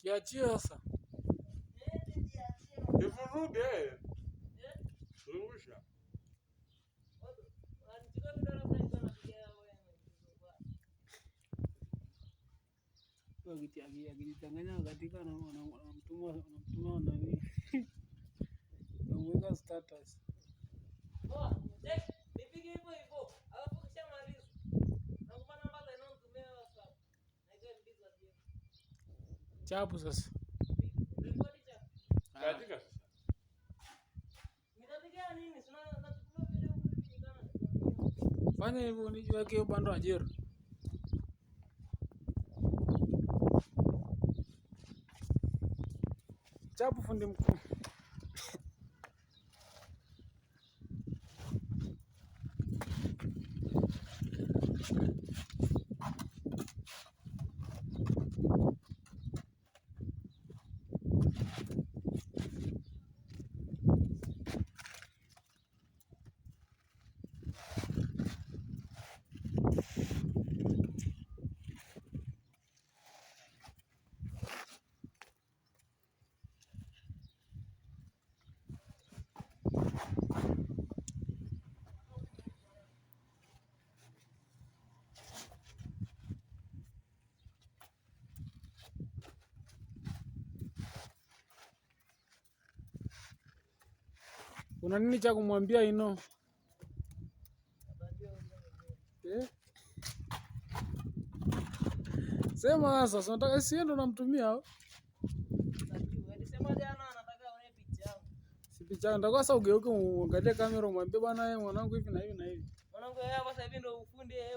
Kiachie sasa. Nivuruge. Zungusha. Akijitanganya katika na mtuma nani? Namweka status. Nipige hivyo hivyo. Alafu kishamaliza. Nakupa namba za inayotumia WhatsApp. Na hiyo ndizo zile. Chapu sasa. Rekodi chapu. Katika sasa. Nitapiga nini? Sina nachukua video huko hivi kama. Fanya hivyo nijiweke upande wa jero. Chapu fundi mkuu. Una nini cha kumwambia Ino? Sema sasa, unataka si ndo namtumia au? Alisema jana anataka aone picha yangu. Si picha yangu, ndakwa sasa ugeuke uangalie kamera umwambie bwana, mwanangu hivi na hivi na hivi. Mwanangu yeye kwa sasa hivi ndo ufundi yeye